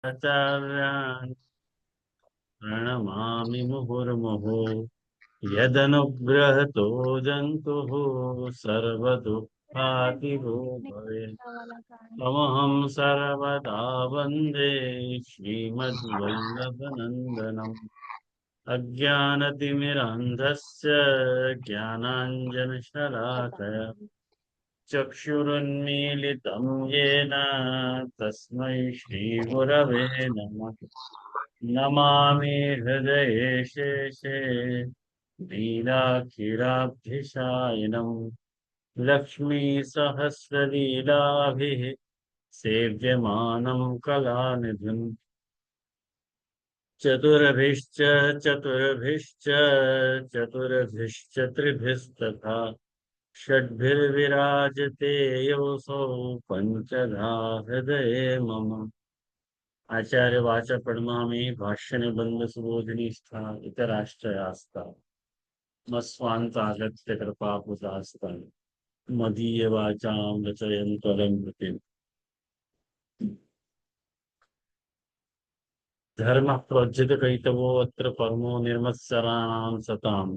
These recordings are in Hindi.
आचार्यान् प्रणमामि मुहुर्मुहुः यदनुग्रहतो जन्तुः सर्वदुःखातिरो भवेत् तमहं सर्वदा वन्दे श्रीमद्वल्लभनन्दनम् अज्ञानतिमिरान्धस्य ज्ञानाञ्जनशलाकया चक्षुरुन्मीलितं येन तस्मै श्रीगुरवे नमः। नमामि हृदये शेषे लीलाखिराब्धिशायिनम् लक्ष्मीसहस्रलीलाभिः सेव्यमानं कलानिधिम् चतुर्भिश्च चतुर्भिश्च चतुर्भिश्च त्रिभिस्तथा षड्भिर्विराजते योऽसौ पञ्चधा हृदये मम। आचार्य वाचा प्रणमामि भाष्य निबंध सुबोधिनी स्था इतराश्चयास्ता मस्वान्तागत्य कृपापुतास्ता मदीय वाचां रचयन्तलं कृतिम् धर्मः प्रोज्झितकैतवो अत्र परमो निर्मत्सराणां सताम्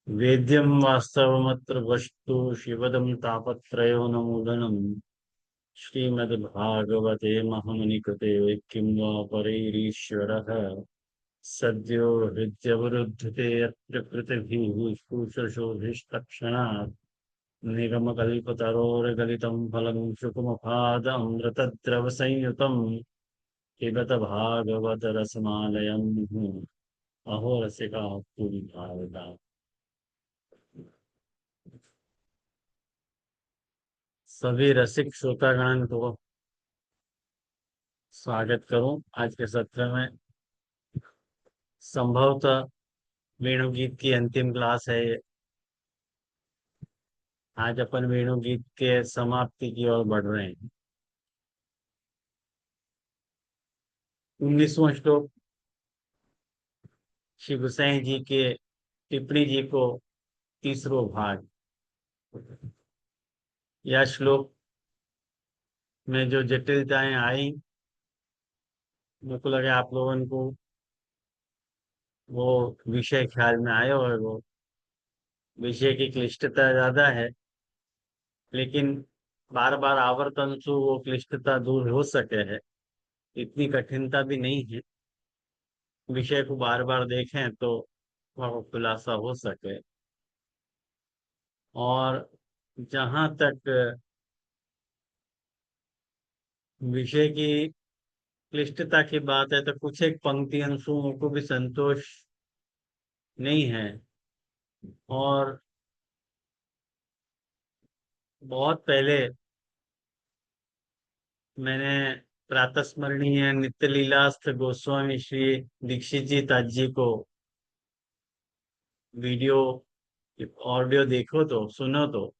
वेद्यं वास्तवमत्र वस्तु शिवदं तापत्रयो नमूदनम् श्रीमद्भागवते महामुनिकृते किं वा परैरीश्वरः सद्यो हृद्यवरुद्धते यत्र कृतिभिः शुश्रूषोभिस्तक्षणात् निगमकल्पतरोर्गलितं फलं शुकमुखादमृतद्रवसंयुतं पिबत भागवत रसमालयम् अहो रसिका पूरी भावता। सभी रसिक श्रोतागण को स्वागत करूं आज के सत्र में। संभवतः वेणुगीत की अंतिम क्लास है ये। आज अपन वेणुगीत के समाप्ति की ओर बढ़ रहे हैं। 19वां श्लोक श्री गोसाई जी के टिप्पणी जी को तीसरो भाग। यह श्लोक में जो जटिलताएं आई मेरे को लगे आप लोगों को वो विषय ख्याल में आया और वो विषय की क्लिष्टता ज्यादा है, लेकिन बार बार आवर्तन से वो क्लिष्टता दूर हो सके है। इतनी कठिनता भी नहीं है, विषय को बार बार देखें तो वह खुलासा हो सके। और जहां तक विषय की क्लिष्टता की बात है तो कुछ एक पंक्ति अंशों को भी संतोष नहीं है। और बहुत पहले मैंने प्रातस्मरणीय नित्य लीलास्थ गोस्वामी श्री दीक्षित जी ताजी को वीडियो ऑडियो देखो तो सुनो तो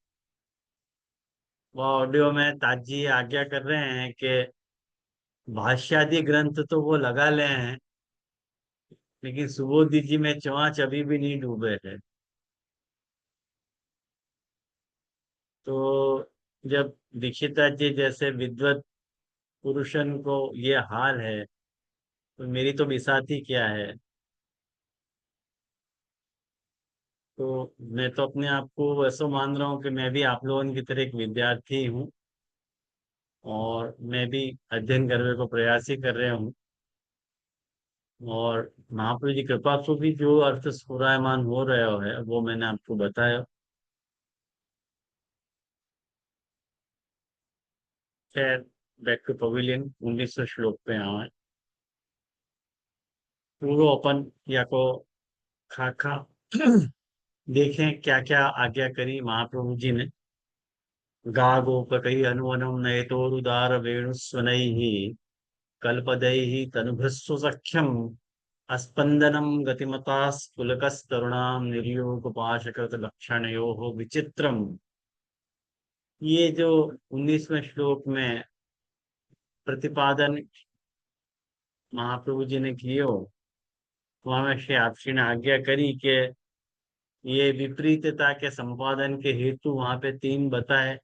वह ऑडियो में ताजी आज्ञा कर रहे हैं कि भाष्यादि ग्रंथ तो वो लगा ले हैं, लेकिन सुबोधि जी में चौंच अभी भी नहीं डूबे हैं। तो जब दीक्षिता जी जैसे विद्वत पुरुषन को ये हाल है तो मेरी तो बिसाती क्या है। तो मैं तो अपने आप को ऐसा मान रहा हूँ कि मैं भी आप लोगों की तरह एक विद्यार्थी हूँ और मैं भी अध्ययन करने को प्रयास ही कर रहा हूँ। और महाप्रभु जी कृपा से भी जो अर्थ स्फुरायमान हो रहा है वो मैंने आपको बताया। खैर, बैक टू पवेलियन 1900 श्लोक पे आए। पूर्व अपन या को खाखा देखें क्या क्या आज्ञा करी महाप्रभु जी ने। गा गोपकई अनुवनम नयतोरुदार वेणुस्वनैः कल्पदैः तनुभृस्व सख्यम अस्पंदनम गतिमता पुलकस्तरुणां निर्योगपाशकृत लक्षणयोः विचित्रम। ये जो 19वें श्लोक में प्रतिपादन महाप्रभु जी ने किए वहां में श्री आपसी ने आज्ञा करी कि ये विपरीतता के संपादन के हेतु वहां पे तीन बताए।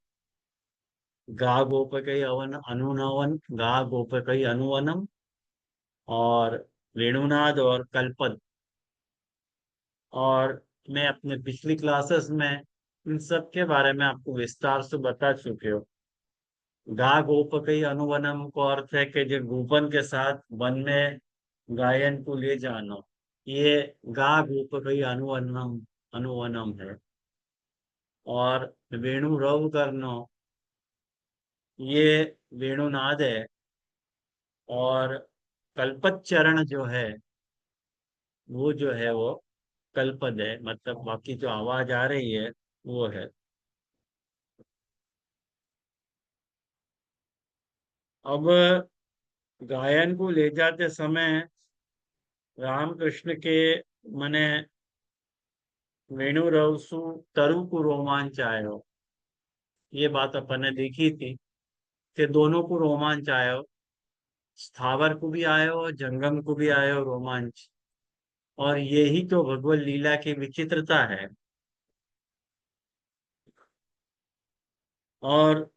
गा गोपकई अवन अनुनवन गा गोपकई अनुवनम और वेणुनाद और कल्पद। और मैं अपने पिछली क्लासेस में इन सब के बारे में आपको विस्तार से बता चुके हो। गा गोप कई अनुवनम को अर्थ है कि जो गोपन के साथ वन में गायन को ले जाना, ये गा गोप कई अनुवनम अनुवनम है। और वेणु रव करना, ये वेणुनाद है। और कल्पत चरण जो है वो जो है वो कल्पद है, मतलब बाकी जो आवाज आ रही है वो है। अब गायन को ले जाते समय रामकृष्ण के मने वेणु रवसु तरु को रोमांच आयो, ये बात अपन ने देखी थी कि दोनों को रोमांच आयो, स्थावर को भी आयो और जंगम को भी आयो रोमांच। और यही तो भगवत लीला की विचित्रता है। और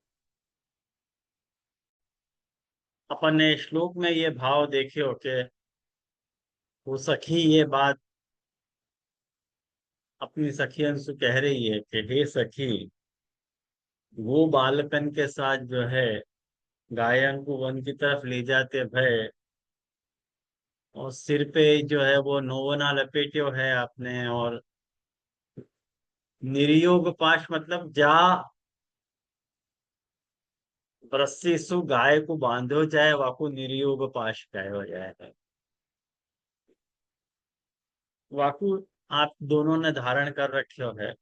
अपन ने श्लोक में ये भाव देखे हो कि वो सखी ये बात अपनी सखी अंशु कह रही है कि हे सखी, वो बालकन के साथ जो है गायन को वन की तरफ ले जाते भय, और सिर पे जो है वो नोवना लपेटियो है आपने। और निर्योग पाश मतलब जा रस्सी सु गाय को बांधो जाए, वाको निर्योग पाश कहो जाए है। वाकु आप दोनों ने धारण कर रखे है।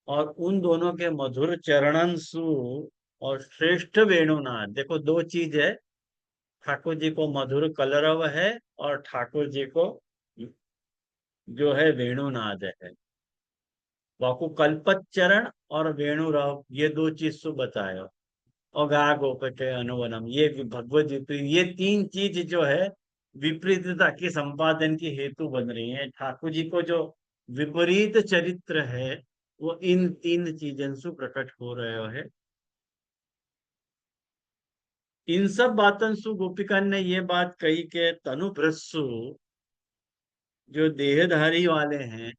और उन दोनों के मधुर चरणन सु और श्रेष्ठ वेणुनाद, देखो दो चीज है, ठाकुर जी को मधुर कलरव है और ठाकुर जी को जो है वेणुनाद है। वाकु कल्पत चरण और वेणुराव, ये दो चीज सु बतायो। और गा गोप के अनुवनम, ये भगवत विपरीत, ये तीन चीज जो है विपरीतता की संपादन की हेतु बन रही है। ठाकुर जी को जो विपरीत चरित्र है वो इन तीन चीजन से प्रकट हो रहे है। इन सब बातन सु गोपिकन ने ये बात कही के तनु भ्रसु, जो देहधारी वाले हैं,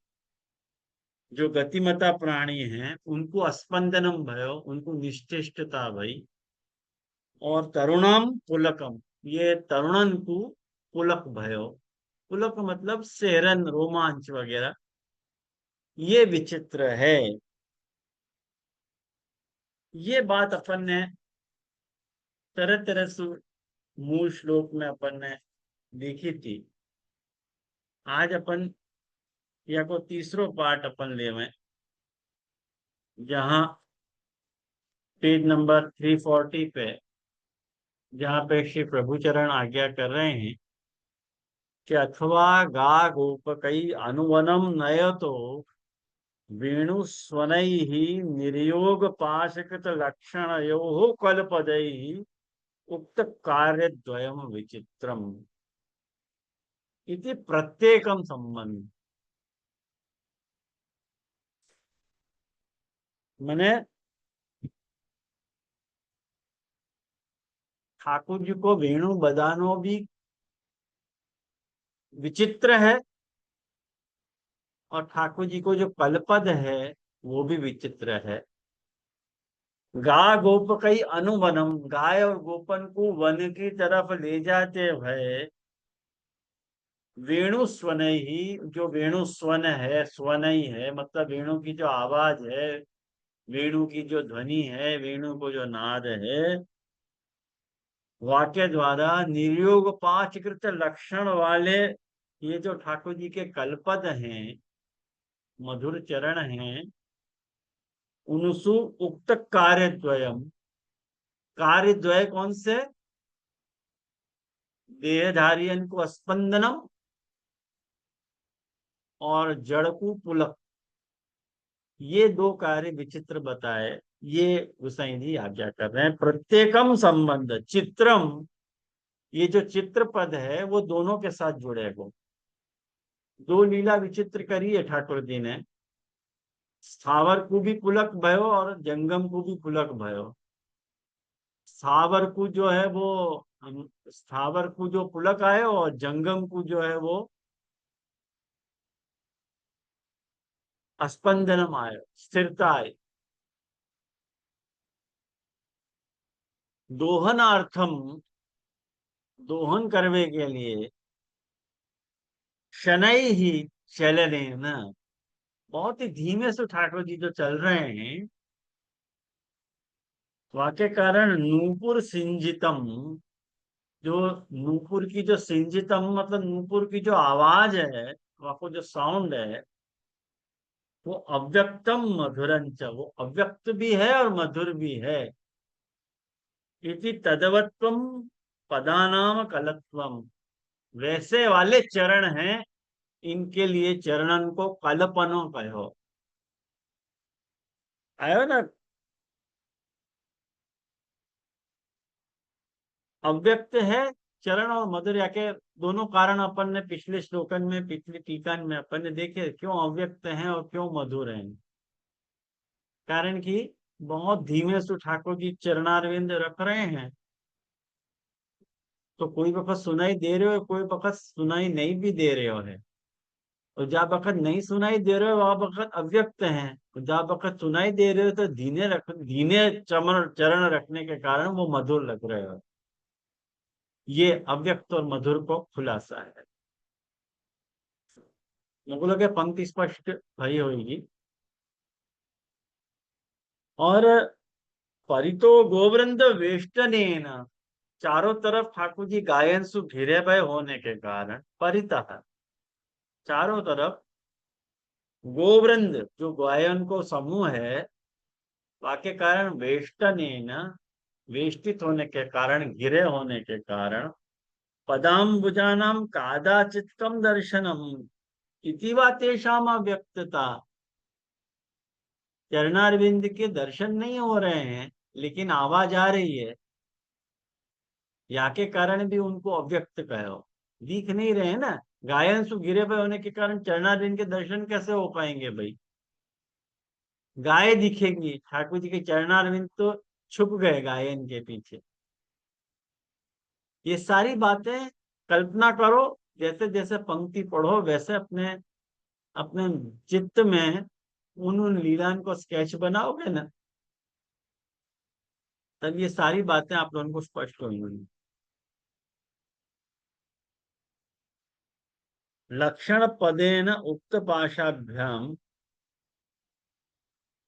जो गतिमता प्राणी हैं, उनको स्पंदनम भयो, उनको निश्चेष्टता भई। और तरुणम पुलकम, ये तरुणन को पुलक भयो। पुलक मतलब सेरन रोमांच वगैरह, ये विचित्र है। ये बात अपन ने तरह तरह से मूल श्लोक में अपन ने देखी थी। आज अपन या को तीसरो पार्ट अपन ले में, जहाँ पेज नंबर 340 पे, जहाँ पे श्री प्रभुचरण आज्ञा कर रहे हैं कि अथवा गा गोप कई अनुवनम नयतो वेणु स्वनैः निर्योग पाशकृत लक्षणयोः कल्पदैः उक्त कार्यद्वयम विचित्रम इति प्रत्येकम संबंध। मैंने ठाकुर जी को वेणु बजानो भी विचित्र है, और ठाकुर जी को जो कलपद है वो भी विचित्र है। गा गोप कई अनुवनम, गाय और गोपन को वन की तरफ ले जाते भय वेणु स्वन ही, जो वेणु स्वन है, स्वन ही है मतलब वेणु की जो आवाज है, वेणु की जो ध्वनि है, वेणु को जो नाद है, वाक्य द्वारा निर्योग पांचकृत लक्षण वाले ये जो ठाकुर जी के कलपद हैं, मधुर चरण हैं, उनसु उक्त कार्यद्वयम, कार्यद्वय कौन से? देहधारियन को स्पंदनम और जड़ को पुलक, ये दो कार्य विचित्र बताए। ये गोसाई जी आज्ञा कर रहे हैं। प्रत्येकम संबंध चित्रम, ये जो चित्र पद है वो दोनों के साथ जुड़ेगा। दो लीला विचित्र करी है ठाकुर जी ने, स्थावर को भी पुलक भयो और जंगम को भी पुलक भयो। स्थावर को जो है वो हम स्थावर को जो पुलक आयो और जंगम को जो है वो अस्पंदनम आयो, स्थिरता आई। दोहनार्थम, दोहन करने के लिए, शनै ही चलने न, बहुत ही धीमे से ठाकुर जी जो चल रहे हैं, वाके कारण नूपुर सिंजितम, जो नूपुर की जो सिंजितम मतलब नूपुर की जो आवाज है, वाको जो साउंड है, वो अव्यक्तम मधुरंच, वो अव्यक्त भी है और मधुर भी है। इति तदवत्वम पदानाम कलत्वम, वैसे वाले चरण हैं, इनके लिए चरणन को कल्पनो कहो। आयो ना, अव्यक्त है चरण और मधुर, याके दोनों कारण अपन ने पिछले श्लोकन में, पिछली टीका में अपन ने देखे, क्यों अव्यक्त हैं और क्यों मधुर हैं। कारण कि बहुत धीमे से ठाकुर जी चरणारविंद रख रहे हैं, तो कोई वक्त सुनाई दे रहे हो, कोई वक्त सुनाई नहीं भी दे रहे हो है। और जब वक्त नहीं सुनाई दे रहे हो वह वक्त अव्यक्त है, और जब वक्त सुनाई दे रहे हो तो धीने चरण चरण रखने के कारण वो मधुर लग रहे हो। ये अव्यक्त और मधुर को खुलासा है। मुकुल के पंक्ति स्पष्ट भरी होगी। और परितो गोवृंद वेष्टनेन, चारों तरफ ठाकुर जी गायन सु घिरे भय होने के कारण परितः, चारों तरफ गोवृंद जो गायन को समूह है, वाक्य कारण वेष्टनेन, वेष्टित होने के कारण, घिरे होने के कारण, पदाम्बुजानाम कादाचित्कम दर्शनम इति वा तेषाम अव्यक्तता, चरणारविंद के दर्शन नहीं हो रहे हैं लेकिन आवाज आ रही है, या के कारण भी उनको अव्यक्त कहो। दिख नहीं रहे हैं ना, गायन सु गिरे हुए होने के कारण चरणारविंद के दर्शन कैसे हो पाएंगे भाई। गाय दिखेंगी, ठाकुर जी के चरणारविंद तो छुप गए गायन के पीछे। ये सारी बातें कल्पना करो, जैसे जैसे पंक्ति पढ़ो वैसे अपने अपने चित्त में उन लीलाओं को स्केच बनाओगे ना, तब ये सारी बातें आप लोगों को स्पष्ट होंगी। लक्षण पदेन उक्त पाशाभ्याम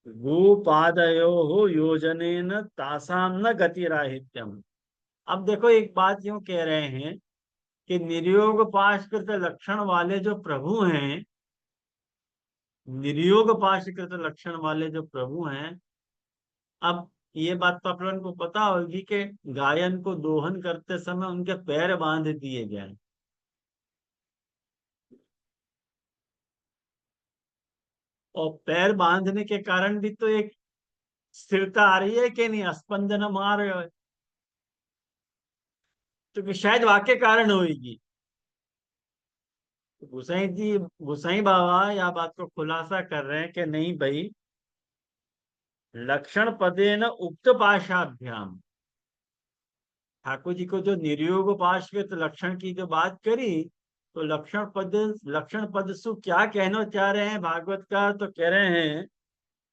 गोपादयो योजनेन तासाम न गतिराहित्यम। अब देखो एक बात यूं कह रहे हैं कि निर्योग पाशकृत लक्षण वाले जो प्रभु हैं, निर्योग पाशकृत लक्षण वाले जो प्रभु हैं, अब ये बात तो आप लोगों को पता होगी कि गायन को दोहन करते समय उनके पैर बांध दिए जाए। और पैर बांधने के कारण भी तो एक स्थिरता आ रही है कि नहीं, स्पंदन आ रहे हो, तो कि शायद वाक्य कारण होगी। तो गुसाई बाबा या बात को खुलासा कर रहे हैं कि नहीं भाई, लक्षण पदे न उक्त पाशाभ्याम, ठाकुर जी को जो निर्योग पार्श्वित लक्षण की जो बात करी, तो लक्षण पद सु क्या कहना चाह रहे हैं भागवत का, तो कह रहे हैं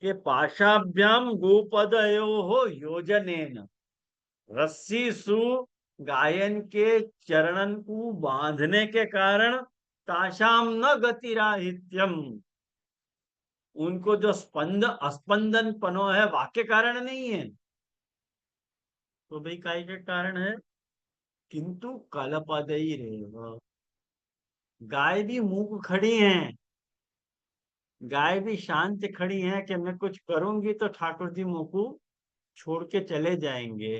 कि पाशाभ्याम गोपदयो हो योजनेन, रस्सी सु गायन के चरणन को बांधने के कारण, ताशाम न गतिराहित्यम, उनको जो स्पंदन पनो है वाक्य कारण नहीं है, तो भाई काय के कारण है। किंतु कलपदई रेव, गाय भी मूक खड़ी हैं, गाय भी शांत खड़ी हैं कि मैं कुछ करूंगी तो ठाकुर जी मुंह को छोड़ के चले जाएंगे,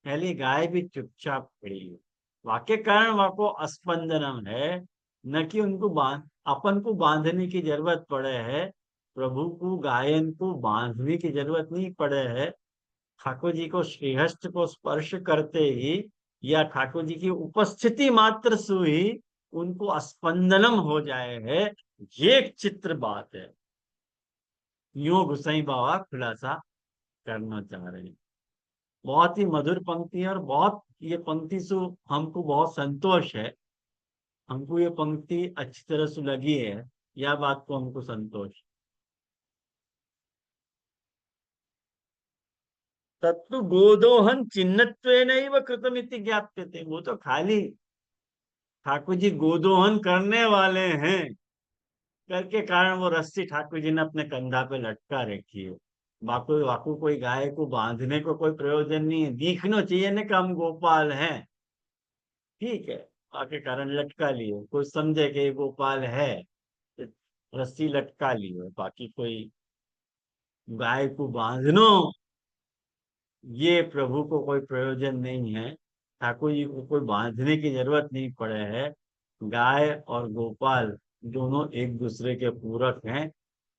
पहले गाय भी चुपचाप खड़ी है। वाक्य कारण वाको स्पंदनम है, न कि उनको अपन को बांधने की जरूरत पड़े है, प्रभु को गायन को बांधने की जरूरत नहीं पड़े है। ठाकुर जी को श्रीहस्त को स्पर्श करते ही या ठाकुर जी की उपस्थिति मात्र से ही उनको स्पंदनम हो जाए है, ये एक चित्र बात है। यूं गुसाई बाबा खुलासा करना चाह रहे हैं। बहुत ही मधुर पंक्ति है और बहुत ये पंक्ति से हमको बहुत संतोष है, हमको ये पंक्ति अच्छी तरह से लगी है, यह बात को हमको संतोष। तत्तु गोदोहन चिन्हत्वेनैव कृतमिति ज्ञाप्यते। वो तो खाली ठाकुर जी गोदोहन करने वाले हैं करके कारण वो रस्सी ठाकुर जी ने अपने कंधा पे लटका रखी है। वाकु वाकु कोई गाय को बांधने को कोई प्रयोजन नहीं है, दिखना चाहिए ना कि हम गोपाल हैं, ठीक है, आके कारण लटका लिए, कोई समझे कि ये गोपाल है, तो रस्सी लटका ली है, बाकी कोई गाय को बांधनो ये प्रभु को कोई प्रयोजन नहीं है, ठाकुर जी को कोई बांधने की जरूरत नहीं पड़े है। गाय और गोपाल दोनों एक दूसरे के पूरक हैं।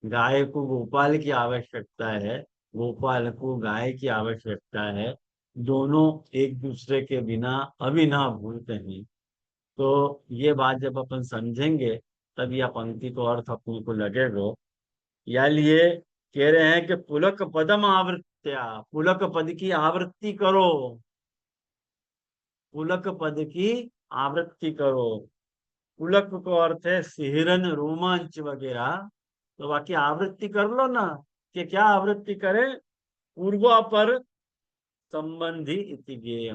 गाय को गोपाल की आवश्यकता है, गोपाल को गाय की आवश्यकता है, दोनों एक दूसरे के बिना अभिन्न हैं। तो ये बात जब अपन समझेंगे तब यह पंक्ति को अर्थ अपने को लगेगा। या लिए कह रहे हैं कि पुलक पदम आवृत्या, पुलक पद की आवृत्ति करो, पुलक पद की आवृत्ति करो। पुलक को अर्थ है सिहरन रोमांच वगैरह, तो बाकी आवृत्ति कर लो ना, कि क्या आवृत्ति करे, पूर्वापर संबंधी इति ज्ञेय,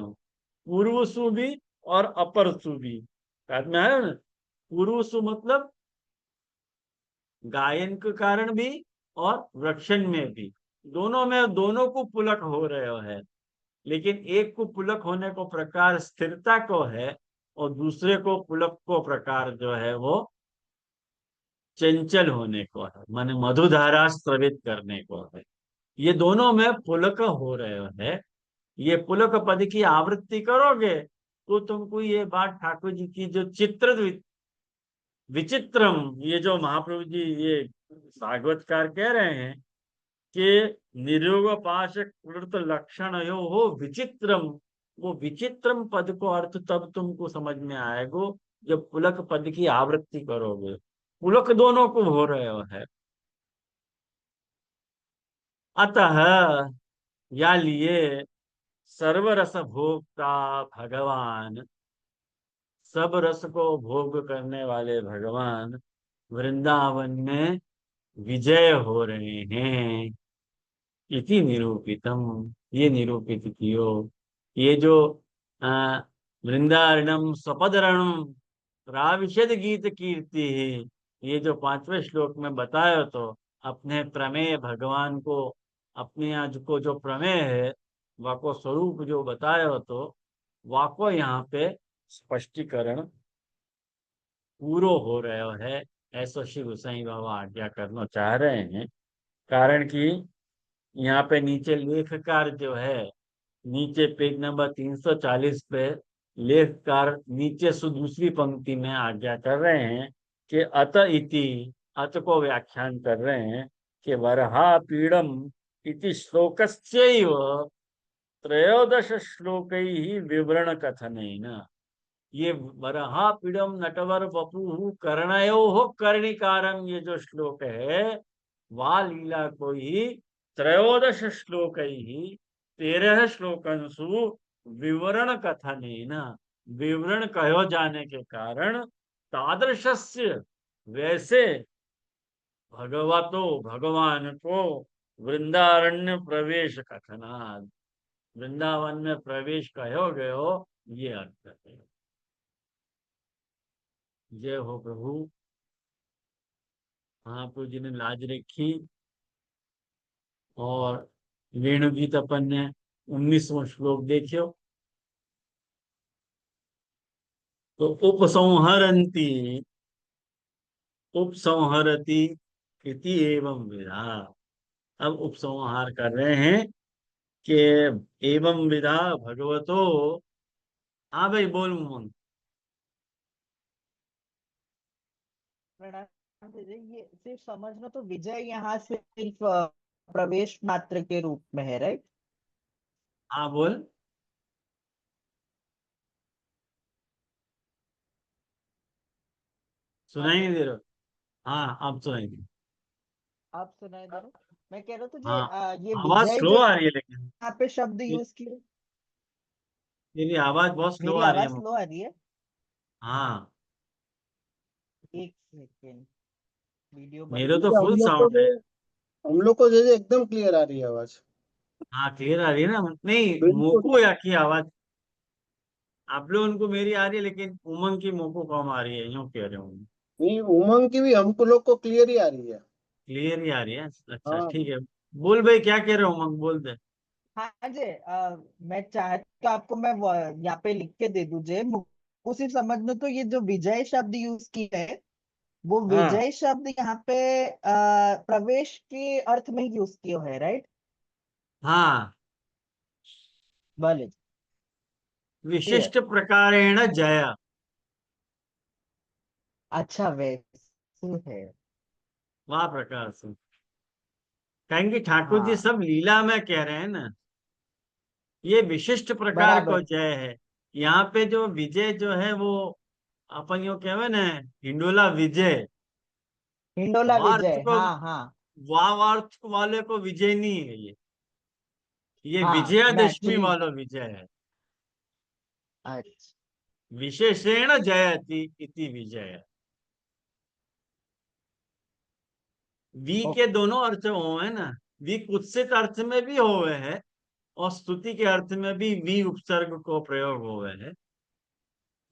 पूर्व सु भी और अपर सु भी साथ में है ना। पूर्व सु मतलब गायन के कारण भी और रक्षण में भी, दोनों में, दोनों को पुलक हो रहे हो है, लेकिन एक को पुलक होने को प्रकार स्थिरता को है, और दूसरे को पुलक को प्रकार जो है वो चंचल होने को है, माने मधुधारा स्रवित करने को है। ये दोनों में पुलक हो रहे है। ये पुलक पद की आवृत्ति करोगे तो तुमको ये बात ठाकुर जी की जो चित्र विचित्रम, ये जो महाप्रभु जी ये भागवतकार कह रहे हैं कि निरोग पाश कृत लक्षण यो हो विचित्रम, वो विचित्रम पद को अर्थ तब तुमको समझ में आएगा जब पुलक पद की आवृत्ति करोगे। पुलक दोनों को हो रहे हो है। अतः या लिए सर्वरस भोक्ता भगवान, सब रस को भोग करने वाले भगवान वृंदावन में विजय हो रहे हैं, इति निरूपितम, ये निरूपित कियो। ये जो आ, वृंदारणम सपदरणम राविशद गीत कीर्ति है, ये जो पांचवें श्लोक में बताया, तो अपने प्रमेय भगवान को, अपने आज को जो प्रमेय है वाको स्वरूप जो बताया, तो वाको यहाँ पे स्पष्टीकरण पूरो हो रहे है, ऐसा श्री गोसाई बाबा आज्ञा करना चाह रहे हैं। कारण कि यहाँ पे नीचे लेखकार जो है, नीचे पेज नंबर 340 पे लेखकार नीचे से दूसरी पंक्ति में आज्ञा कर रहे हैं कि अत इति, अत को व्याख्यान कर रहे हैं कि वरहा पीड़म इति श्लोकस्यैव त्रयोदश श्लोक ही विवरण कथनेन, ये वरहा पीड़म नटवर वपु कर्णयो कर्णिकारम, ये जो श्लोक है वा लीला को ही त्रयोदश श्लोक ही 13 श्लोकंसु विवरण कथनेन, विवरण कहो जाने के कारण तादृशस्य, वैसे भगवतो भगवान को वृंदारण्य प्रवेश कथनाद, वृंदावन में प्रवेश कहो गयो, ये अर्थ है। जय हो प्रभु। महाप्रभु जी ने लाज रखी, और वेणु गीत अपन ने 19वां श्लोक देखियो, तो उपसंहरंती, उपसंहरती इति एवं विधा। अब उपसंहार कर रहे हैं कि एवं विधा भगवतो। हाँ भाई बोल उमंग। प्रणाम दीदी। ये सिर्फ समझना, तो विजय यहाँ सिर्फ प्रवेश मात्र के रूप में है, राइट? हाँ बोल, सुनाई हेलो। नहीं दे रहा? हाँ अब सुनाई दे। आप सुनाई दे रहे? मैं कह रहा था हाँ ये आवाज विजय स्लो जो आ रही है लेकिन। यहाँ पे शब्द यूज किए, मेरी आवाज बहुत स्लो मेरी आ रही है आवाज मुझे। स्लो आ रही है? हाँ, एक सेकेंड, वीडियो बंद मेरे तो करता फुल हूँ। साउंड है। हम लोग को जैसे एकदम क्लियर आ रही है आवाज। हाँ, क्लियर आ रही है ना? नहीं, बिल्कुल। मोको या की आवाज आप लोगों को मेरी आ रही है, लेकिन उमंग की मोको कम आ रही है, यूं कह रहे हूँ। नहीं, उमंग की भी हमको लोग को क्लियर ही आ रही है। क्लियर ही आ रही है, अच्छा हाँ। ठीक है। बोल भाई, क्या कह रहे हो उमंग, बोल दे। हाँ जी, मैं चाहे तो आपको मैं यहाँ पे लिख के दे दूँ जे उसी समझ लो। तो ये जो विजय शब्द यूज किया है, वो हाँ विजय शब्द यहाँ पे प्रवेश के अर्थ में यूज किया है, राइट? हाँ, भले। क्लियर। विशिष्ट प्रकारेण जय। अच्छा, वैसे है। वाह प्रकार से। कहेंगे ठाकुर जी हाँ, सब लीला में कह रहे हैं ना, ये विशिष्ट प्रकार को बराबर। जय है। यहाँ पे जो विजय जो है वो अपन यो कहे ना, हिंडोला विजय। हिंडोला वार्थ विजय, को, हाँ हाँ। वार्थ वाले को विजय नहीं है ये हाँ, मैं विजयादशमी एक्चुअली। वाला विजय है। अच्छा। विशेषेण जयति इति विजय। वी ओ, के दोनों अर्थ हो है ना। वी कुत्सित अर्थ में भी होवे है, और स्तुति के अर्थ में भी वी उपसर्ग को प्रयोग होवे है।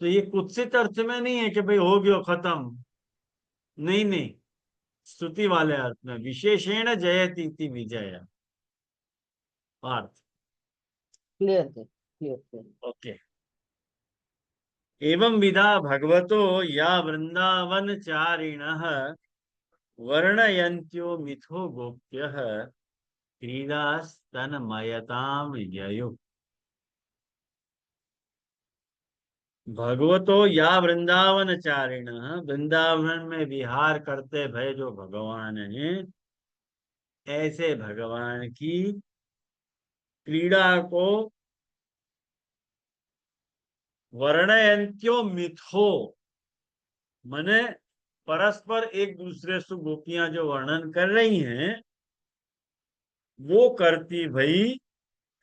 तो ये कुत्सित अर्थ में नहीं है कि भाई हो गयो खत्म। नहीं नहीं, स्तुति वाले अर्थ में विशेषेण जयति इति विजय अर्थ। क्लियर थे, क्लियर थे। ओके। एवं विधा भगवतो या वृंदावन चारिणः वर्णयन्त्यो मिथो गोप्यः क्रीडास्तनमयताम ययुः। भगवतो या वृंदावन चारिण, वृंदावन में विहार करते भय जो भगवान हैं, ऐसे भगवान की क्रीड़ा को वर्णयंत्यो मिथो, मने परस्पर एक दूसरे से गोपियां जो वर्णन कर रही हैं, वो करती भई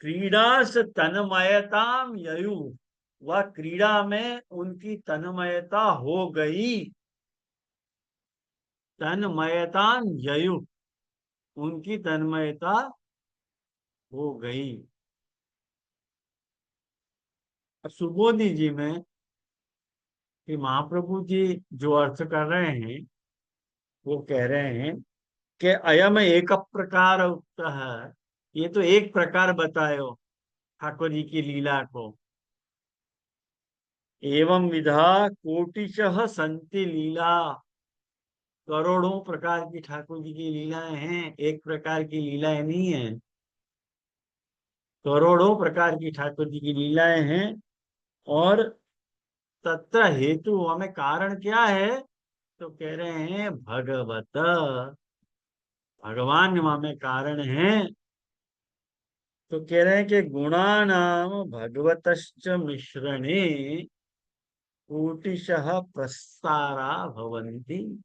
क्रीड़ा से तन्मयताम ययु। वह क्रीड़ा में उनकी तन्मयता हो गई। तन्मयतान ययु, उनकी तन्मयता हो गई। अब सुबोधि जी में कि महाप्रभु जी जो अर्थ कर रहे हैं, वो कह रहे हैं कि अयम एक प्रकार उक्त है। ये तो एक प्रकार बतायो ठाकुर जी की लीला को। एवं विधा कोटिशः संति लीला, करोड़ों प्रकार की ठाकुर जी की लीलाएं हैं, एक प्रकार की लीलाएं नहीं है। करोड़ों प्रकार की ठाकुर जी की लीलाएं हैं। और तत्र हेतु हमें कारण क्या है? तो कह रहे हैं भगवत, भगवान हमें कारण है। तो कह रहे हैं कि गुणानाम भगवतश्च मिश्रणे कोटिशः प्रस्तारा भवन्ति।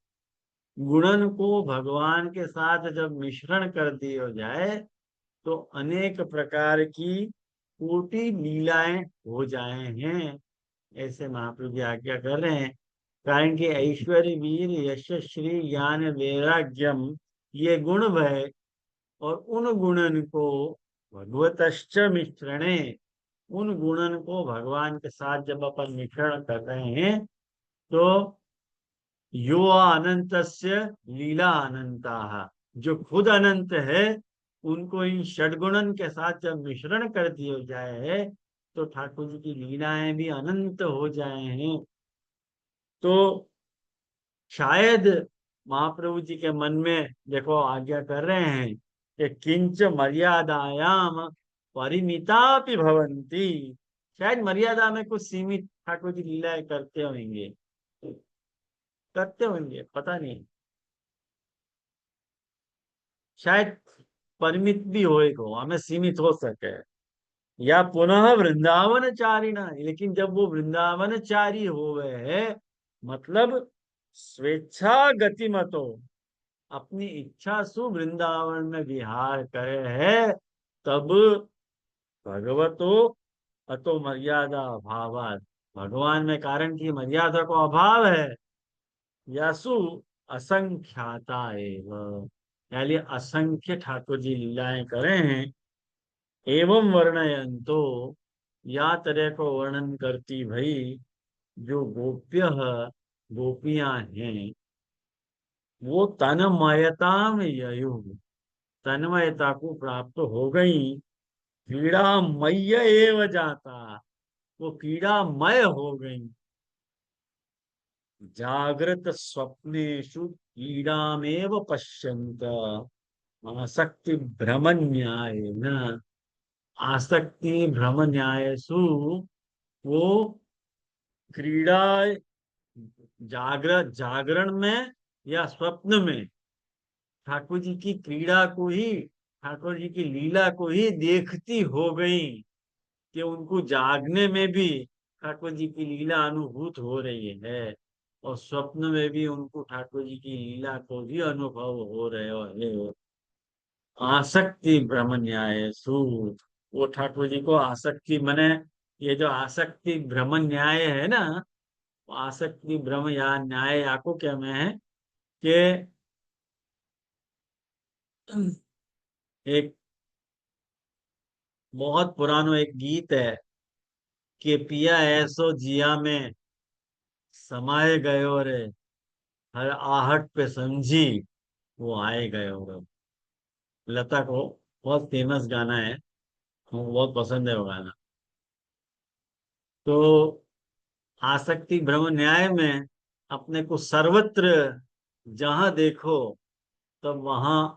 गुणन को भगवान के साथ जब मिश्रण कर दिया जाए, तो अनेक प्रकार की कोटि लीलाएं हो जाए हैं। ऐसे महाप्रभु जी आज्ञा कर रहे हैं। कारण कि ऐश्वर्य वीर यश श्री ज्ञान वैराग्यम, ये गुण वह, और उन गुणन को भगवतश्च मिश्रणे, उन गुणन को भगवान के साथ जब अपन मिश्रण कर रहे हैं, तो यो अनंतस्य लीला अनंता, जो खुद अनंत है, उनको इन षडगुणन के साथ जब मिश्रण कर दिया जाए, तो ठाकुर जी की लीलाएं भी अनंत हो जाए हैं। तो शायद महाप्रभु जी के मन में देखो आज्ञा कर रहे हैं कि किंच मर्यादायाम परिमितापि भवन्ति। शायद मर्यादा में कुछ सीमित ठाकुर जी लीलाएं करते होंगे, पता नहीं। शायद परिमित भी होएगा, हमें सीमित हो सके। या पुनः वृंदावनचारिणा, लेकिन जब वो वृंदावनचारी हो गए है, मतलब स्वेच्छा गतिमतो, अपनी इच्छा सु वृंदावन में विहार करे है, तब भगवतो अतो मर्यादा अभावात, भगवान में कारण की मर्यादा को अभाव है। यासु असंख्याता एव, यानी असंख्य ठाकुर जी लीलाएं करे हैं। एवं वर्णयंतो, या तरह को वर्णन करती भई, जो गोप्य गोपियां हैं वो तन्मयताम ययु, तन्मयता को प्राप्त हो गई। क्रीड़ामय एव जाता, वो क्रीड़ामय हो गई। जागृत स्वप्नेषु क्रीड़ामेव पश्यन्त, आसक्ति भ्रम न्याय न, आसक्ति भ्रम न्यायसु, वो क्रीड़ा जागरण में या स्वप्न में ठाकुर जी की क्रीड़ा को ही, ठाकुर जी की लीला को ही देखती हो गई, कि उनको जागने में भी ठाकुर जी की लीला अनुभूत हो रही है और स्वप्न में भी उनको ठाकुर जी की लीला को भी अनुभव हो रहे है। आसक्ति ब्रह्म न्याय सु, वो ठाकुर जी को आसक्ति मने, ये जो आसक्ति ब्रह्म न्याय है ना, आसक्ति ब्रह्म या न्याय आपको क्या में है कि एक बहुत पुरानो एक गीत है कि पिया ऐसो जिया में समाये गयो रे, हर आहट पे समझी वो आए गयो रे। लता को बहुत फेमस गाना है, मुझे बहुत पसंद है वो गाना। तो आसक्ति भ्रम न्याय में अपने को सर्वत्र जहां देखो तब वहां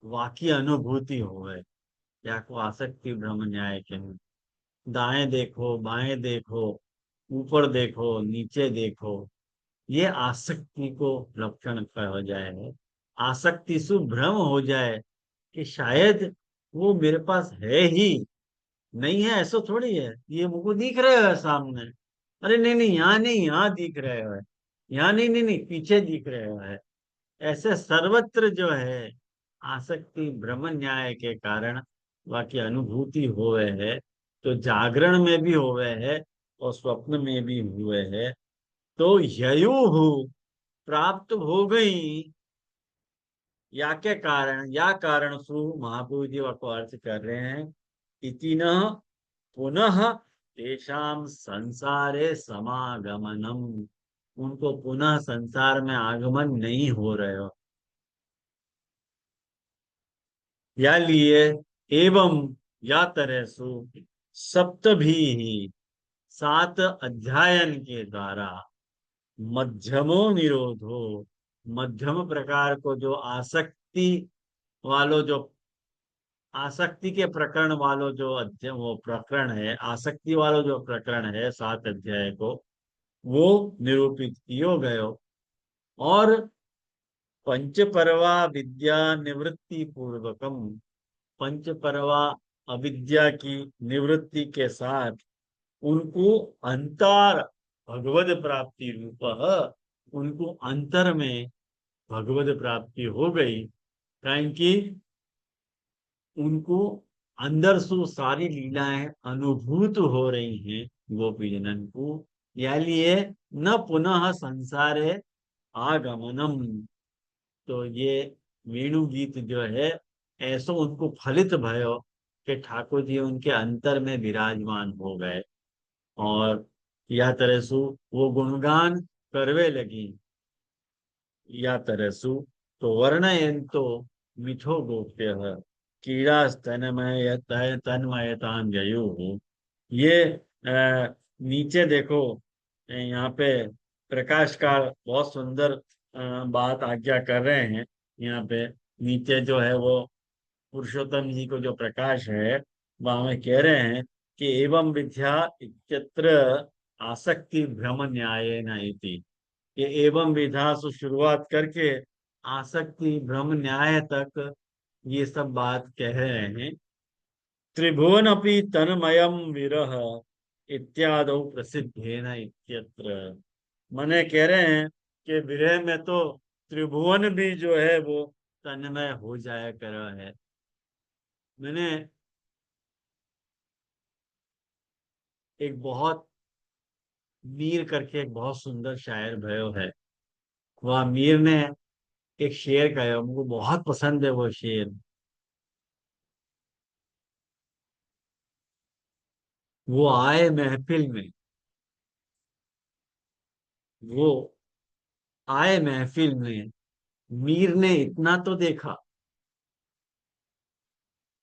वाकी अनुभूति हो, या को आसक्ति भ्रम न्याय के। दाएं देखो बाएं देखो, ऊपर देखो नीचे देखो, ये आसक्ति को लक्षण हो जाए। आसक्ति सु भ्रम हो जाए कि शायद वो मेरे पास है ही नहीं, है ऐसा थोड़ी है, ये मुझको दिख रहा है सामने। अरे नहीं नहीं, यहाँ नहीं, यहाँ दिख रहे हो, यहाँ नहीं नहीं नहीं, पीछे दिख रहे हो है। ऐसे सर्वत्र जो है आसक्ति भ्रम न्याय के कारण बाकी अनुभूति हुए है, तो जागरण में भी हुए है और स्वप्न में भी हुए है। तो ययु प्राप्त हो गई, या के कारण, या कारण सु महाप्रभु जी को अर्थ कर रहे हैं। इति न पुनः तेषाम संसारे समागमनम, उनको पुनः संसार में आगमन नहीं हो रहे हो। या लिए एवं या तरह सु सप्तभी ही, 7 अध्ययन के द्वारा मध्यमो निरोधो, मध्यम प्रकार को जो आसक्ति वालों जो आसक्ति के प्रकरण वालों जो अध्यय वो प्रकरण है, आसक्ति वालों जो प्रकरण है 7 अध्याय को वो निरूपित कियो गयो। और पंच परवा विद्या निवृत्ति पूर्वकम, पंच परवा अविद्या की निवृत्ति के साथ उनको अंतर भगवत प्राप्ति रूप, उनको अंतर में भगवत प्राप्ति हो गई। कारण कि उनको अंदर से सारी लीलाएं अनुभूत हो रही हैं गोपी जनन को। या लिए न पुनः संसारे आगमनम, तो ये वेणु गीत जो है ऐसो उनको फलित भयो कि ठाकुर जी उनके अंतर में विराजमान हो गए। और या तरसु वो गुणगान करवे लगी। या तरसु तो वर्णयंतो मिठो गोप्य कीड़ा तन्मय तन्मयताम जयु। ये नीचे देखो, यहाँ पे प्रकाश का बहुत सुंदर बात आज्ञा कर रहे हैं। यहाँ पे नीचे जो है वो पुरुषोत्तम जी को जो प्रकाश है वहां में कह रहे हैं कि एवं विद्या इत्यत्र आसक्ति भ्रम न्याय न इति। ये एवं विधा से शुरुआत करके आसक्ति भ्रम न्याय तक ये सब बात कह रहे हैं। त्रिभुवन अपि तन्मयम विरह इत्यादि प्रसिद्धेन इत्यत्र, मने कह रहे हैं कि विरह में तो त्रिभुवन भी जो है वो तन्मय हो जाया कर है। मैंने एक बहुत मीर करके एक बहुत सुंदर शायर भयो है। वह मीर ने एक शेर कहा, मुझको बहुत पसंद है वो शेर। वो आए महफिल में, वो आए महफिल में, मीर ने इतना तो देखा,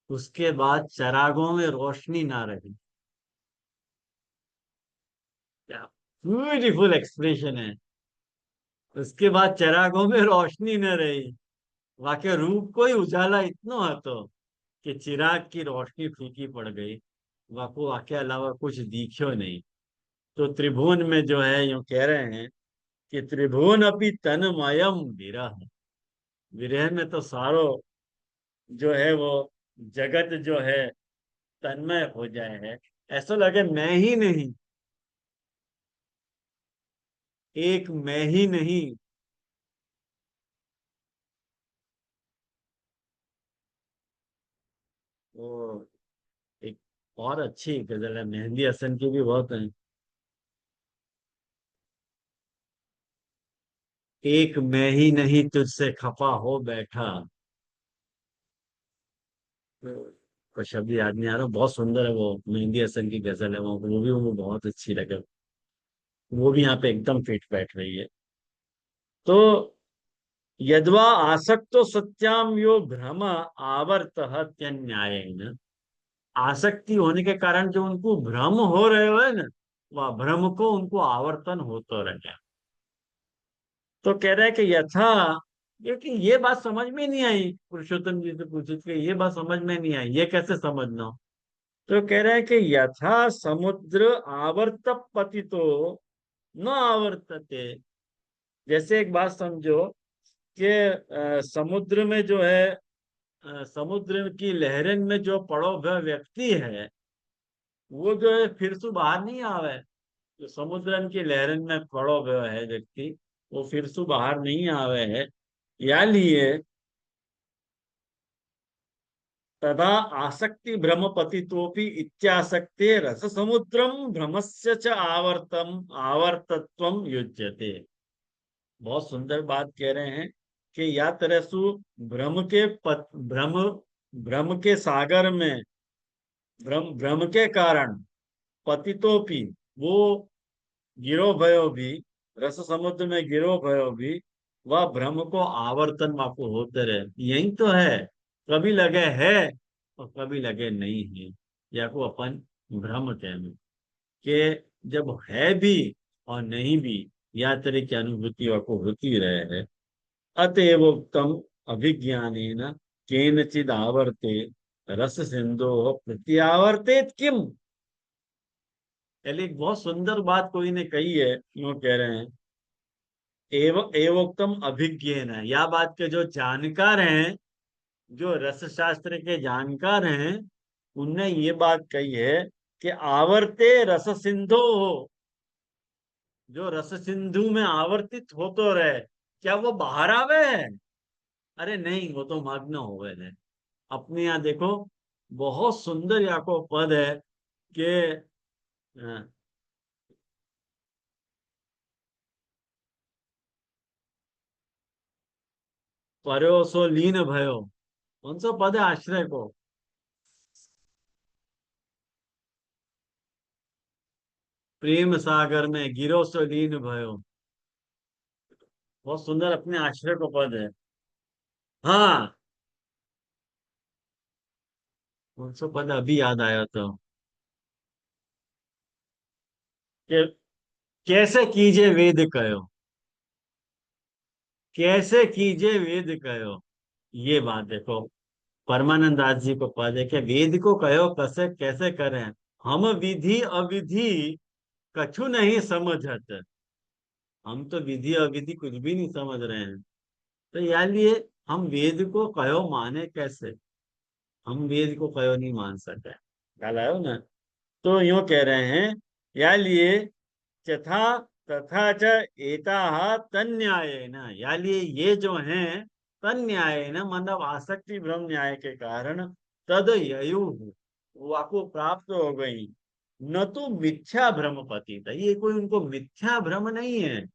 उसके बाद चरागों में रोशनी ना रही। क्या ब्यूटीफुल एक्सप्रेशन है। उसके बाद चरागों में रोशनी न रही। वाकई रूप को ही उजाला इतना है तो कि चिराग की रोशनी फीकी पड़ गई। वाको वाके अलावा कुछ दिखियो नहीं। तो त्रिभुवन में जो है यूं कह रहे हैं कि त्रिभुवन अपनी तन्मयम विरह। विरह में तो सारो जो है वो जगत जो है तन्मय हो जाए है। ऐसा लगे मैं ही नहीं, एक मैं ही नहीं। वो एक और अच्छी गजल है, मेहंदी हसन की भी बहुत है। एक मैं ही नहीं तुझसे खफा हो बैठा। को शब्द याद नहीं आ रहा, बहुत सुंदर है वो, मेहंदी हसन की गजल है वो भी मुझे बहुत अच्छी लगे। वो भी यहाँ पे एकदम फिट बैठ रही है। तो यद्वा आसक्तो सत्याम यो भ्रम आवर्त न्यायेन। आसक्ति होने के कारण जो उनको भ्रम हो रहे हो है ना, वह भ्रम को उनको आवर्तन होता रहे। तो कह रहे हैं कि यथा, क्योंकि ये बात समझ में नहीं आई, पुरुषोत्तम जी से पूछे कि ये बात समझ में नहीं आई, ये कैसे समझना। तो कह रहे हैं कि यथा समुद्र आवर्त पतितो न आवर्तते। जैसे एक बात समझो कि समुद्र में जो है, समुद्र की लहरें में जो पड़ो हुआ व्यक्ति है, वो जो है फिर से बाहर नहीं आवे। जो समुद्रन की लहरन में पड़ो हुआ है व्यक्ति, वो फिर से बाहर नहीं आवे है। या लिए तदा आसक्ति भ्रम पतितोपि इत्यासक्ते रस समुद्रम भ्रमस्य च आवर्तम आवर्तत्वम युज्यते। बहुत सुंदर बात कह रहे हैं कि या तरसु भ्रम के भ्रम भ्रम के सागर में, भ्रम भ्रम के कारण पतितोपि, वो गिरो भयो भी, रस समुद्र में गिरो भयो भी, वह भ्रम को आवर्तन वाको होते रहे। यही तो है, कभी लगे है और कभी लगे नहीं है। या को अपन भ्रम कहने कि जब है भी और नहीं भी, या तरह की अनुभूति वाको होती रहे है। अतएव उत्तम अभिज्ञानेन केनचिद आवर्ते रस सिंधो प्रत्यावर्तेत किम। पहले एक बहुत सुंदर बात कोई ने कही है, यूं कह रहे हैं एवोक्तम अभिज्ञान है, या बात के जो जानकार हैं, जो रस शास्त्र के जानकार हैं, उनने ये बात कही है कि आवर्ते रस सिंधु हो। जो रस सिंधु में आवर्तित हो तो रहे, क्या वो बाहर आवे है? अरे नहीं, वो तो मग्न हो गए हैं। अपने यहाँ देखो, बहुत सुंदर यहाँ को पद है कि पर्यो सो लीन भयो। कौन सा पद है आश्रय को? प्रेम सागर में गिरो सो लीन भयो। बहुत सुंदर अपने आश्रय को पद है। हाँ, कौन सा पद अभी याद आया तो कि कैसे कीजिए वेद कयो, कैसे कीजिए वेद कयो। ये बात देखो, परमानंद दास जी को पद है कि वेद को कयो कैसे कैसे करें, हम विधि अविधि कछु नहीं समझत। हम तो विधि अविधि कुछ भी नहीं समझ रहे हैं। तो यार लिए हम वेद को कयो माने कैसे? हम वेद को कयो नहीं मान सकते, ख्याल आयो ना। तो यूं कह रहे हैं, या लिए चथा तथा च एताः तन्यायेन। या लिए ये जो हैं तन्यायेन, मतलब आसक्ति भ्रम न्याय के कारण, तद ययु वाको प्राप्त हो गई। न तो मिथ्या भ्रम पतित। ये कोई उनको मिथ्या भ्रम नहीं है,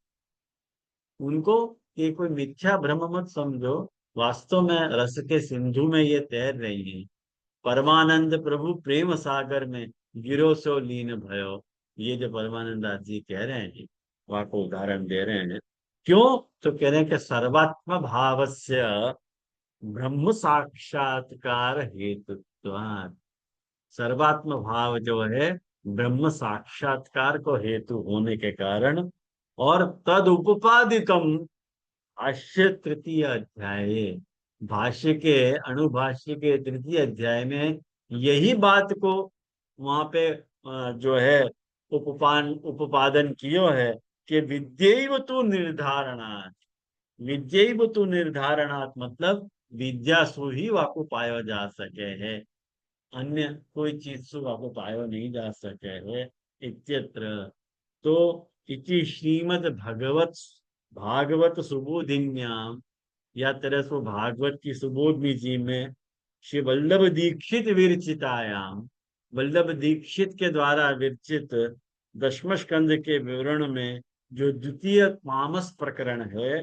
उनको ये कोई मिथ्या भ्रम मत समझो। वास्तव में रस के सिंधु में ये तैर रही है, परमानंद प्रभु प्रेम सागर में गिरो सो लीन भयो। ये जो परमानंद दास जी कह रहे हैं, वहां को उदाहरण दे रहे हैं। क्यों? तो कह रहे हैं कि सर्वात्म भावस्य ब्रह्म साक्षात्कार हेतुत्वात्। सर्वात्म भाव जो है ब्रह्म साक्षात्कार को हेतु होने के कारण, और तद उपपादिकम भाष्य तृतीय अध्याय, भाष्य के अनुभाष्य के तृतीय अध्याय में यही बात को वहां पे जो है उपादन कियो है कि विद्यैव तु निर्धारणात्। विद्यैव तु निर्धारणात् मतलब विद्या सु ही वाको पायो जा सके है, अन्य कोई चीज से आपको पायो नहीं जा सके है। इत्यत्र तो इति श्रीमद् भगवत भागवत सुबोधिन्याम, या तरह से भागवत की सुबोधनी जी में श्री वल्लभ दीक्षित विरचितायाम, वल्लभ दीक्षित के द्वारा विरचित दशम स्कंद के विवरण में जो द्वितीय तामस प्रकरण है,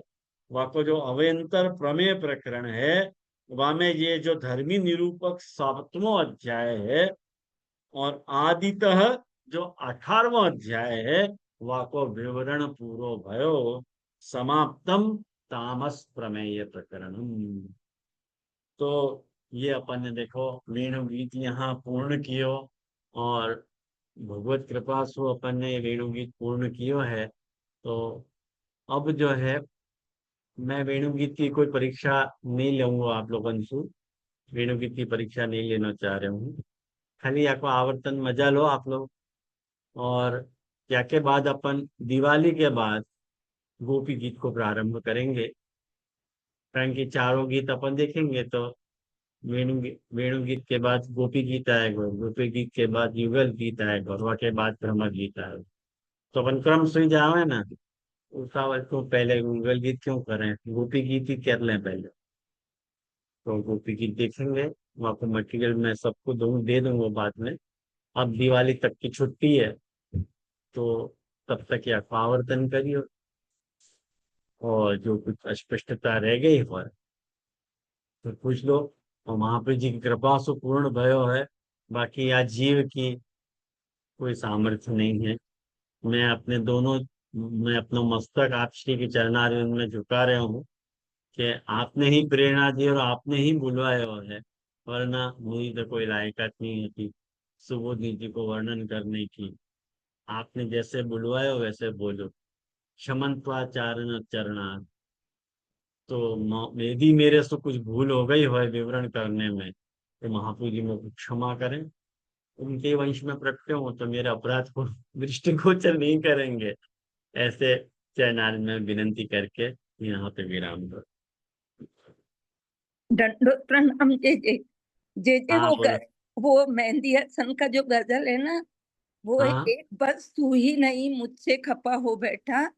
वह को जो अवयंतर प्रमेय प्रकरण है, वह में ये जो धर्मी निरूपक 7वां अध्याय है, और आदितः जो 18वां अध्याय है, वह को विवरण पूरो भयो समाप्तम तामस प्रमेय प्रकरणम। तो ये अपन ने देखो वेणु गीत यहाँ पूर्ण कियो, और भगवत कृपा से अपन ने वेणु गीत पूर्ण कियो है। तो अब जो है मैं वेणु गीत की कोई परीक्षा नहीं लूंगा आप लोगों से, वेणु गीत की परीक्षा नहीं लेना चाह रहा हूँ। खाली आपको आवर्तन मजा लो आप लोग, और क्या के बाद अपन दिवाली के बाद गोपी गीत को प्रारंभ करेंगे। कारण कि चारों गीत अपन देखेंगे तो वेणु गीत के बाद गोपी गीत आएगा, गोपी गीत के बाद युगल गीत आएगा, और वह के बाद ब्रह्म गीत आएगा। तो अपन क्रम से ही जावे ना, उठावल क्यों पहले युगल गीत क्यों करें, गोपी गीत ही कर लें पहले। तो गोपी गीत देखेंगे, मैं आपको मटेरियल मैं सबको दे दूंगा बाद में। अब दिवाली तक की छुट्टी है, तो तब तक या आवर्तन करियो, और जो कुछ अस्पष्टता रह गई हो तो पूछ लो। और महाप्रभु जी की कृपा से पूर्ण भयो है, बाकी आज जीव की कोई सामर्थ्य नहीं है। मैं अपने दोनों मैं अपना मस्तक आप श्री के चरणारविंद में झुका रहा हूँ कि आपने ही प्रेरणा दी और आपने ही बुलवाया है, वरना मुझे तो कोई लायकात नहीं होती सुबोध जी को वर्णन करने की। आपने जैसे बुलवाया वैसे बोलो, क्षमन्त्वाचारण चरणा। तो यदि मेरे से कुछ भूल हो गई है विवरण करने में, तो महाप्रभु जी मुझे क्षमा करें। उनके वंश में प्रकट हो तो मेरे अपराध को दृष्टिगोचर नहीं करेंगे। ऐसे चैनल में विनंती करके यहाँ पे विराम दो। दंडोत प्रणाम। जे हाँ बोलो। वो मेहंदी हसन का जो गजल है ना, वो हाँ एक बस तू ही नहीं मुझसे खपा हो बैठा,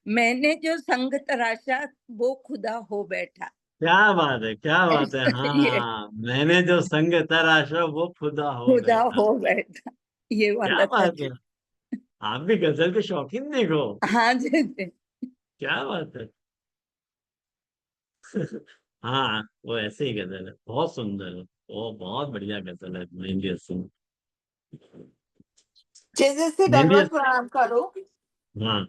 मैंने जो संग तराशा वो खुदा हो बैठा। क्या बात है, क्या बात है। ये हाँ, मैंने जो संग तराशा वो खुदा हो खुदा बैठा। हो बैठा, ये क्या वाला था बात है, जी। आप भी गजल के शौकीन देखो। हाँ जी। क्या बात है। हाँ, वो ऐसे ही गजल है, बहुत सुंदर है, वो बहुत बढ़िया गजल है मेहंदी हसन। जैसे मेहंदी दंडवत प्रणाम करो। हाँ,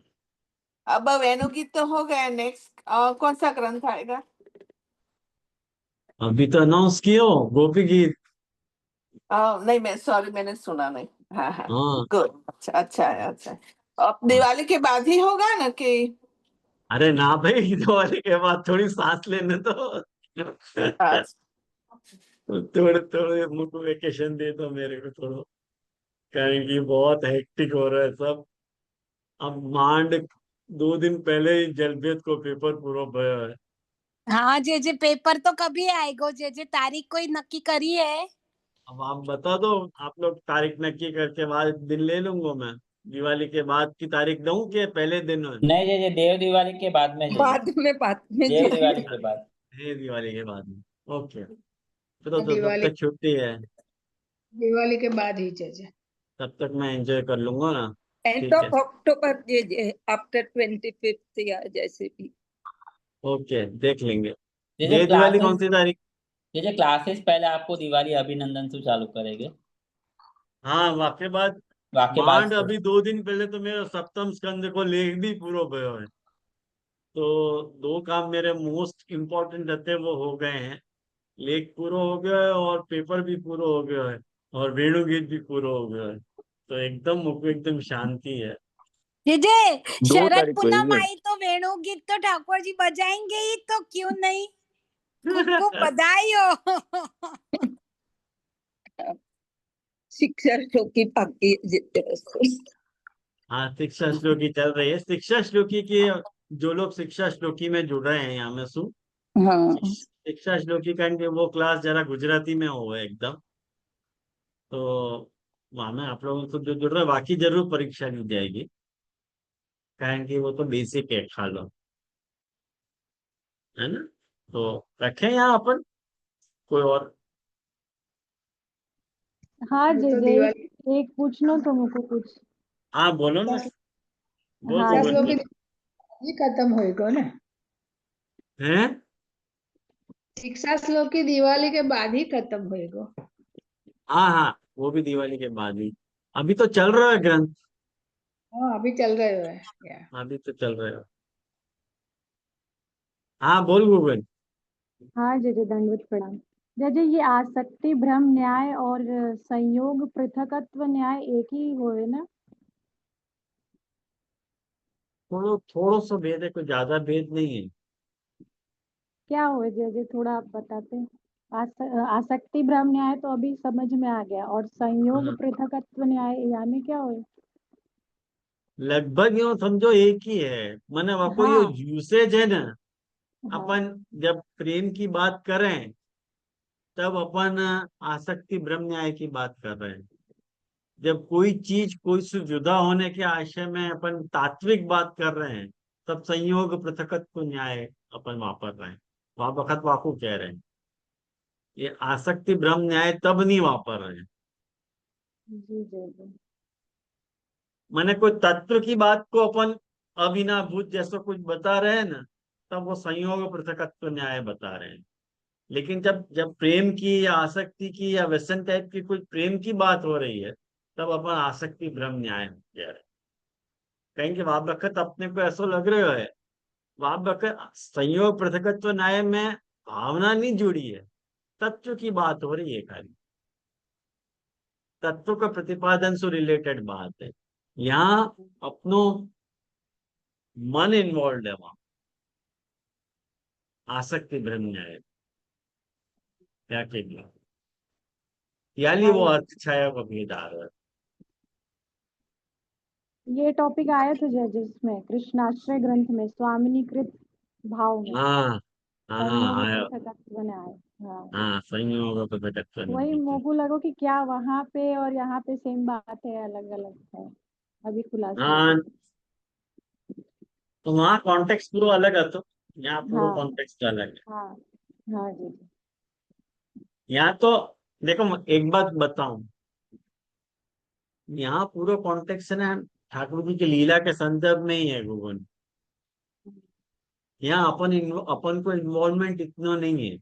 अब वेणुगीत तो हो गया, नेक्स्ट कौन सा ग्रंथ आएगा? अभी तो अनाउंस कियो गोपी गीत। नहीं, मैं सॉरी, मैंने सुना नहीं। हाँ हाँ, हाँ गुड, अच्छा अच्छा है, अच्छा है। अब दिवाली के बाद ही होगा ना कि? अरे ना भाई, दिवाली के बाद थोड़ी सांस लेने तो अच्छा थोड़े थोड़े मुझको वेकेशन दे दो मेरे को थोड़ा, कारण कि बहुत हेक्टिक हो रहा है सब। अब मांड 2 दिन पहले ही जलभेद को पेपर पूरा भयो है। हाँ जे पेपर तो कभी आएगो, जे तारीख कोई नक्की करी है? अब आप बता दो, आप लोग तारीख नक्की करके बाद दिन ले लूंगा मैं। दिवाली के बाद की तारीख दूं कि पहले दिन है? नहीं जय देव दिवाली के बाद में जय बाद में देव दिवाली जाएगा। के बाद। है दिवाली के बाद में। ओके, तो तब दिवाली तक छुट्टी है। दिवाली के बाद ही चाहिए। तब तक मैं एंजॉय कर लूंगा ना। एंड ठीक है, ऑफ अक्टूबर आफ्टर 25th या जैसे भी। ओके, देख लेंगे। जैसे देव दिवाली कौन क्लासेस सी तारीख? जैसे क्लासेस पहले आपको दिवाली अभिनंदन से चालू करेंगे, हाँ, वाके बाद वाके बाद मांड से। अभी 2 दिन पहले तो मेरा सप्तम स्कंद को लेख भी पूरा भयो है। तो 2 काम मेरे मोस्ट इम्पोर्टेंट रहते वो हो गए हैं। लेख पूरा हो गया है और पेपर भी पूरा हो गया है और वेणु गीत भी पूरा हो गया है। तो एकदम मुझको एकदम शांति है। जीजे, 2 तारीख शरद को ही पूनम है। आई तो वेणु गीत तो ठाकुर जी बजाएंगे ही, तो क्यों नहीं। खूब खूब बधाई हो। शिक्षा की बाकी जितने हाँ, शिक्षा श्लोकी चल रही है। शिक्षा श्लोकी की जो लोग शिक्षा श्लोकी में जुड़ रहे हैं यहाँ में सु हाँ। शिक्षा श्लोकी का इनके वो क्लास जरा गुजराती में हो है एकदम। तो वहां में आप लोगों को जो जुड़ रहे हैं बाकी जरूर परीक्षा दी जाएगी, कारण कि वो तो बेसिक है खा लो, है ना। तो रखें यहाँ अपन कोई और। हाँ ये तो जीजे, दिवाली एक पूछना तो मुझको कुछ। हाँ, बोलो ना। बोल हाँ शिक्षा गोविंद श्लोकी जीजे, बोल। ये खत्म होएगा ना। हैं? शिक्षा श्लोकी दिवाली के बाद ही खत्म होएगा। हाँ हाँ, वो भी दिवाली के बाद ही। अभी तो चल रहा है ग्रंथ। हाँ अभी चल रहे हुए या अभी तो चल रहा है। हाँ, बोल गोविंद। हाँ जीजे, दंडवत प्रणाम। जीजे, ये आसक्ति भ्रम न्याय और संयोग पृथकत्व न्याय एक ही हुए ना। थोड़ा थोड़ा सा भेद है, कोई ज्यादा भेद नहीं है। क्या हुए जीजे, थोड़ा आप बताते। आसक्ति भ्रम न्याय तो अभी समझ में आ गया, और संयोग हाँ, पृथकत्व न्याय यानी क्या हुए। लगभग यूं समझो एक ही है। मैंने आपको ये हाँ यूसेज है ना। हाँ अपन जब प्रेम की बात करें तब अपन आसक्ति भ्रम न्याय की बात कर रहे हैं। जब कोई चीज कोई से जुदा होने के आशय में अपन तात्विक बात कर रहे हैं तब संयोग पृथकत्व न्याय अपन वापर रहे हैं। वहां वक्त वाकू कह रहे हैं। ये आसक्ति भ्रम न्याय तब नहीं वापर रहे हैं। जी जी। मैंने कोई तत्व की बात को अपन अविनाभूत जैसा कुछ बता रहे हैं ना, तब वो संयोग पृथकत्व न्याय बता रहे हैं। लेकिन जब जब प्रेम की या आसक्ति की या व्यसन टाइप की कोई प्रेम की बात हो रही है तब अपन आसक्ति भ्रम न्याय कह रहे हैं। कहेंगे वहां वक्त अपने को ऐसा लग रहा है, वहां वक्त संयोग पृथकत्व न्याय में भावना नहीं जुड़ी है, तत्व की बात हो रही है खाली। तत्व का प्रतिपादन से रिलेटेड बात है। यहाँ अपनो मन इन्वॉल्व है वहां। आसक्ति भ्रम न्याय क्या कहेंगे, यानी हाँ वो जीजे, अर्थ छाया को भेद आ रहा है। ये टॉपिक आया था जजेस में, कृष्णाश्रय ग्रंथ में, स्वामिनीकृत भाव में, हाँ हाँ संयोग आया। पृथकत्व न्याय। हाँ, हाँ, संयोग पृथकत्व वही न्याय। मोगू लगो कि क्या वहां पे और यहाँ पे सेम बात है, अलग अलग है। अभी खुलासा हो हाँ, गया। तो वहाँ कॉन्टेक्स्ट पूरा अलग है, तो यहाँ पूरा हाँ कॉन्टेक्स्ट अलग है। हाँ हाँ जी जी। यहाँ तो देखो, मैं एक बात बताऊं। यहाँ पूरा कॉन्टेक्स्ट है ना, ठाकुर जी की लीला के संदर्भ में ही है गूगल। यहाँ अपन को इन्वॉल्वमेंट इतना नहीं है।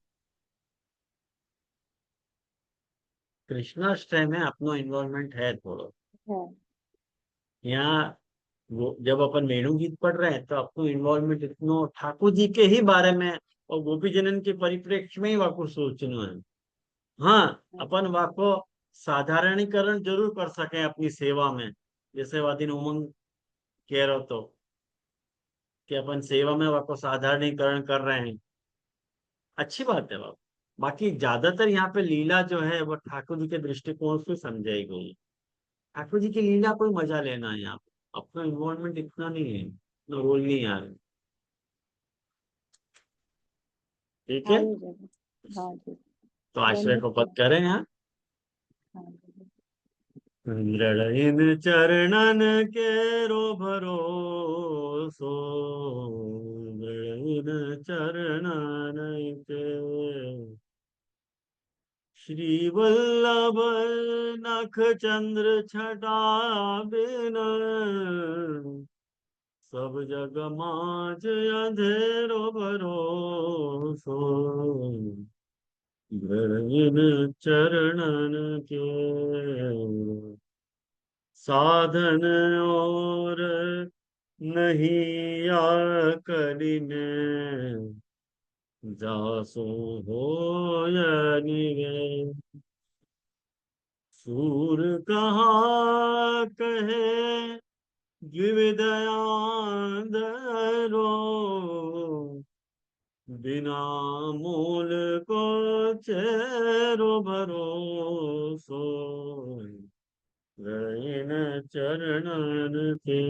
कृष्णाष्टमी में अपना इन्वॉल्वमेंट है थोड़ा। है। यहाँ वो जब अपन वेणु गीत पढ़ रहे हैं तो अपनो इन्वॉल्वमेंट इतना ठाकुर जी के ही बारे में और गोपी जनन के परिप्रेक्ष्य में ही वाको सोचना है। हाँ, अपन वाको साधारणीकरण जरूर कर सके अपनी सेवा में, जैसे वादिन उमंग कह रहे हो तो कि अपन सेवा में वाको साधारणीकरण कर रहे हैं, अच्छी बात है बाबा। बाकी ज्यादातर यहाँ पे लीला जो है वो ठाकुर जी के दृष्टिकोण से समझाई गई। ठाकुर जी की लीला कोई मजा लेना है यहाँ पे, अपना इन्वॉल्वमेंट इतना नहीं है, इतना रोल नहीं आ रहा। ठीक हाँ है, जी जी। हाँ जी। तो आश्रय दंडवत को पद प्रणाम। करें यहाँ। हाँ जी। दृढ़ चरणन के रो भरोसो, दृढ़ चरणन के श्री वल्लभ नख चंद्र छटा बिन, सब जग माज अंधेरो भरोसो, इन चरणन के साधन और नहीं आकलिने, जासो हो निवे। सूर कहाँ कहे द्विविदयांधरो, बिना मूल को चेरो भरोसो, इन चरणन के।